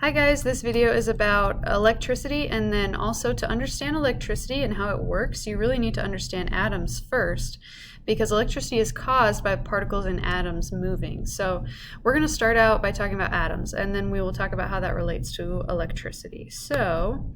Hi guys, this video is about electricity, and then also to understand electricity and how it works, you really need to understand atoms first, because electricity is caused by particles and atoms moving. So we're going to start out by talking about atoms, and then we will talk about how that relates to electricity. So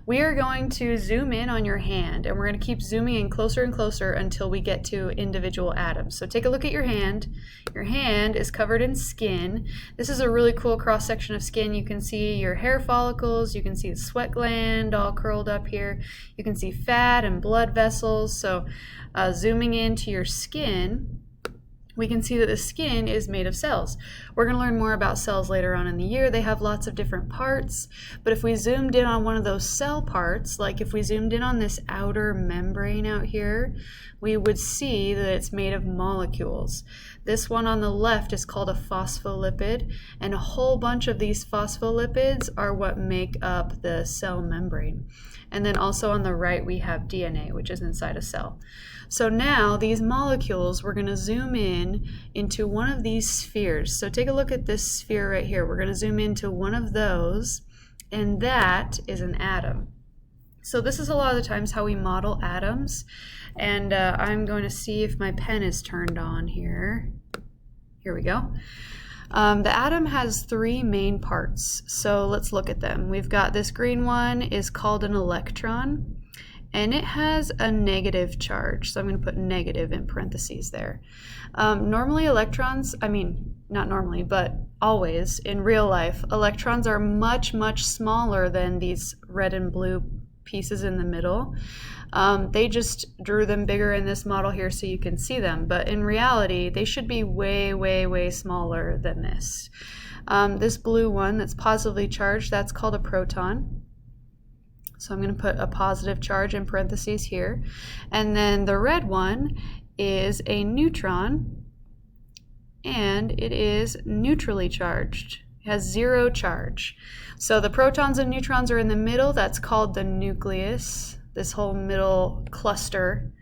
we are going to zoom in on your hand, and we're going to keep zooming in closer and closer until we get to individual atoms. So take a look at your hand. Your hand is covered in skin. This is a really cool cross-section of skin. You can see your hair follicles, you can see the sweat gland all curled up here, you can see fat and blood vessels. So zooming into your skin, we can see that the skin is made of cells. We're going to learn more about cells later on in the year. They have lots of different parts, but if we zoomed in on one of those cell parts, like if we zoomed in on this outer membrane out here, we would see that it's made of molecules. This one on the left is called a phospholipid, and a whole bunch of these phospholipids are what make up the cell membrane. And then also on the right we have DNA, which is inside a cell. So now these molecules, we're going to zoom in into one of these spheres. So take a look at this sphere right here. We're going to zoom into one of those, and that is an atom. So this is a lot of the times how we model atoms, and I'm going to see if my pen is turned on here. Here we go. The atom has three main parts, so let's look at them. We've got this green one is called an electron, and it has a negative charge, so I'm going to put negative in parentheses there. Normally electrons, not normally, but always in real life, electrons are much, much smaller than these red and blue pieces in the middle. They just drew them bigger in this model here so you can see them, but in reality they should be way, way, way smaller than this. This blue one that's positively charged, that's called a proton. So I'm going to put a positive charge in parentheses here. And then the red one is a neutron, and it is neutrally charged. It has zero charge. So the protons and neutrons are in the middle. That's called the nucleus. This whole middle cluster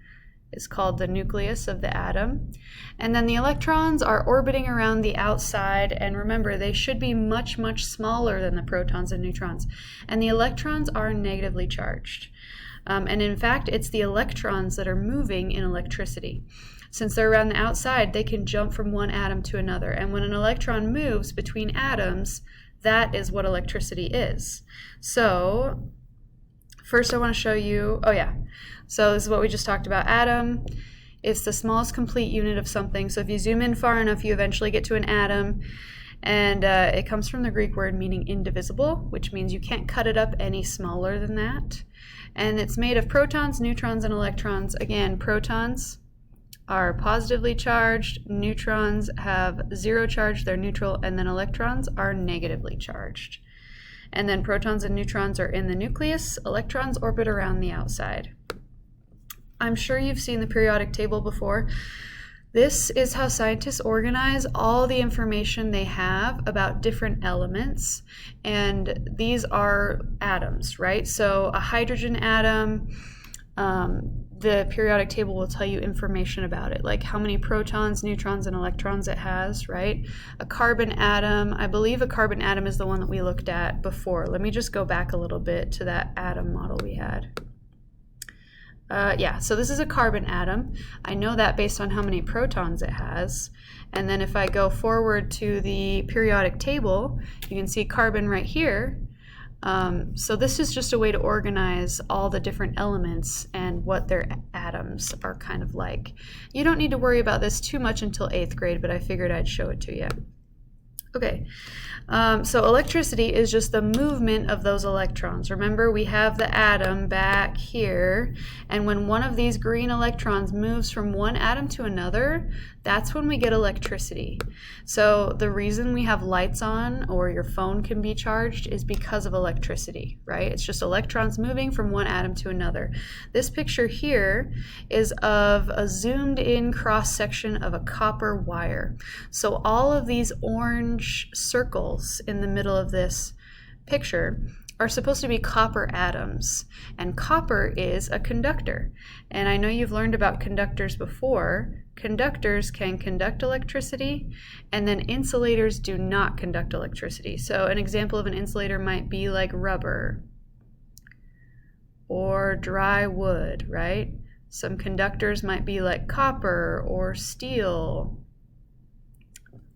is called the nucleus of the atom. And then the electrons are orbiting around the outside, and remember, they should be much, much smaller than the protons and neutrons. And the electrons are negatively charged. And in fact, it's the electrons that are moving in electricity. Since they're around the outside, they can jump from one atom to another. And when an electron moves between atoms, that is what electricity is. So first I want to show you, so this is what we just talked about. Atom, it's the smallest complete unit of something. So if you zoom in far enough, you eventually get to an atom. And it comes from the Greek word meaning indivisible, which means you can't cut it up any smaller than that. And it's made of protons, neutrons, and electrons. Again, protons are positively charged, neutrons have zero charge, they're neutral, and then electrons are negatively charged. And then protons and neutrons are in the nucleus, electrons orbit around the outside. I'm sure you've seen the periodic table before. This is how scientists organize all the information they have about different elements, and these are atoms, right? So a hydrogen atom, the periodic table will tell you information about it, like how many protons, neutrons, and electrons it has, right? A carbon atom, I believe a carbon atom is the one that we looked at before. Let me just go back a little bit to that atom model we had. So this is a carbon atom. I know that based on how many protons it has. And then if I go forward to the periodic table, you can see carbon right here. So this is just a way to organize all the different elements and what their atoms are kind of like. You don't need to worry about this too much until 8th grade, but I figured I'd show it to you. Okay, so electricity is just the movement of those electrons. Remember, we have the atom back here, and when one of these green electrons moves from one atom to another, that's when we get electricity. So the reason we have lights on or your phone can be charged is because of electricity, right? It's just electrons moving from one atom to another. This picture here is of a zoomed in cross section of a copper wire. So all of these orange circles in the middle of this picture are supposed to be copper atoms, and copper is a conductor. And I know you've learned about conductors before. Conductors can conduct electricity, and then insulators do not conduct electricity. So an example of an insulator might be like rubber or dry wood, right? Some conductors might be like copper or steel,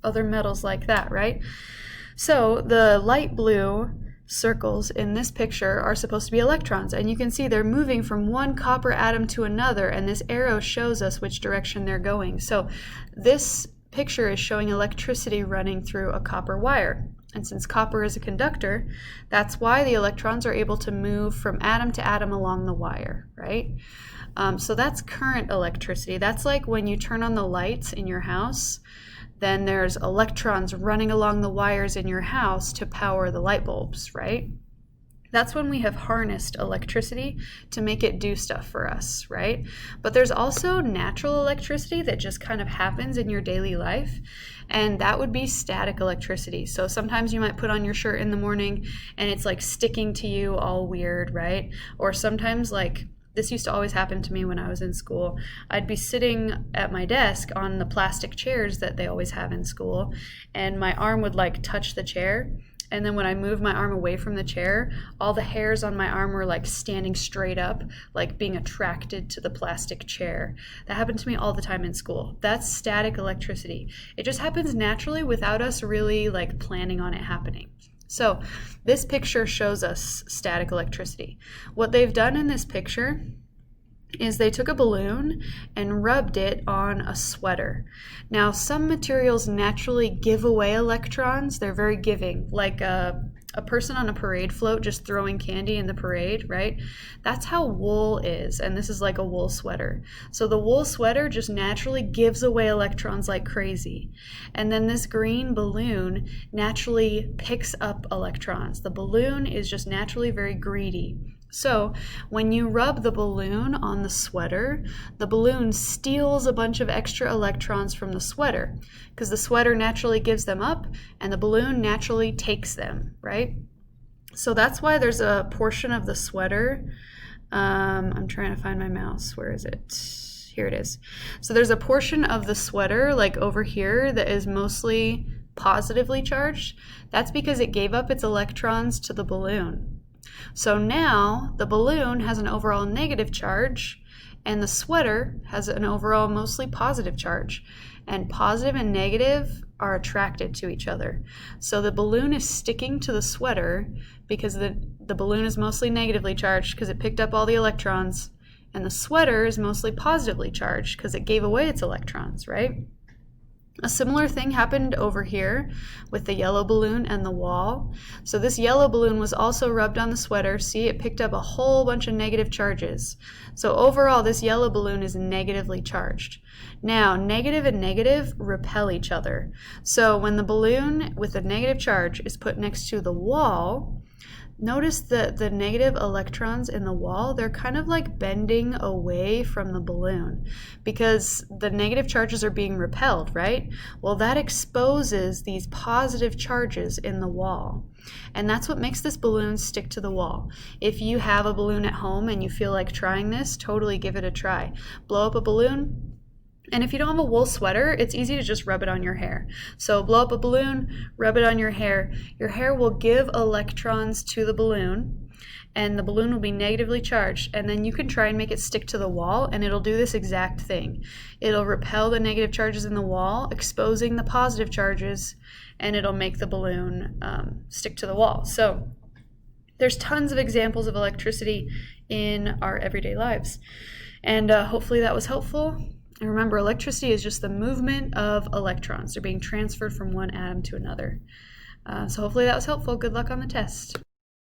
other metals like that, right? So the light blue circles in this picture are supposed to be electrons, and you can see they're moving from one copper atom to another, and this arrow shows us which direction they're going. So this picture is showing electricity running through a copper wire. And since copper is a conductor, that's why the electrons are able to move from atom to atom along the wire, right? So that's current electricity. That's like when you turn on the lights in your house, then there's electrons running along the wires in your house to power the light bulbs, right? That's when we have harnessed electricity to make it do stuff for us, right? But there's also natural electricity that just kind of happens in your daily life, and that would be static electricity. So sometimes you might put on your shirt in the morning and it's like sticking to you all weird, right? Or sometimes like, this used to always happen to me when I was in school. I'd be sitting at my desk on the plastic chairs that they always have in school, and my arm would like touch the chair. And then when I moved my arm away from the chair, all the hairs on my arm were like standing straight up, like being attracted to the plastic chair. That happened to me all the time in school. That's static electricity. It just happens naturally without us really like planning on it happening. So this picture shows us static electricity. What they've done in this picture is they took a balloon and rubbed it on a sweater. Now, some materials naturally give away electrons. They're very giving, like a person on a parade float just throwing candy in the parade, right? That's how wool is, and this is like a wool sweater. So the wool sweater just naturally gives away electrons like crazy. And then this green balloon naturally picks up electrons. The balloon is just naturally very greedy. So when you rub the balloon on the sweater, the balloon steals a bunch of extra electrons from the sweater because the sweater naturally gives them up and the balloon naturally takes them, right? So that's why there's a portion of the sweater. I'm trying to find my mouse. Where is it? Here it is. So there's a portion of the sweater like over here that is mostly positively charged. That's because it gave up its electrons to the balloon. So now the balloon has an overall negative charge and the sweater has an overall mostly positive charge. And positive and negative are attracted to each other. So the balloon is sticking to the sweater because the balloon is mostly negatively charged because it picked up all the electrons, and the sweater is mostly positively charged because it gave away its electrons, right? A similar thing happened over here with the yellow balloon and the wall. So this yellow balloon was also rubbed on the sweater. See, it picked up a whole bunch of negative charges. So overall, this yellow balloon is negatively charged. Now, negative and negative repel each other. So when the balloon with the negative charge is put next to the wall, notice that the negative electrons in the wall, they're kind of like bending away from the balloon because the negative charges are being repelled, right? Well, that exposes these positive charges in the wall. And that's what makes this balloon stick to the wall. If you have a balloon at home and you feel like trying this, totally give it a try. Blow up a balloon. And if you don't have a wool sweater, it's easy to just rub it on your hair. So blow up a balloon, rub it on your hair. Your hair will give electrons to the balloon, and the balloon will be negatively charged. And then you can try and make it stick to the wall, and it'll do this exact thing. It'll repel the negative charges in the wall, exposing the positive charges, and it'll make the balloon stick to the wall. So there's tons of examples of electricity in our everyday lives. And hopefully that was helpful. And remember, electricity is just the movement of electrons. They're being transferred from one atom to another. So hopefully that was helpful. Good luck on the test.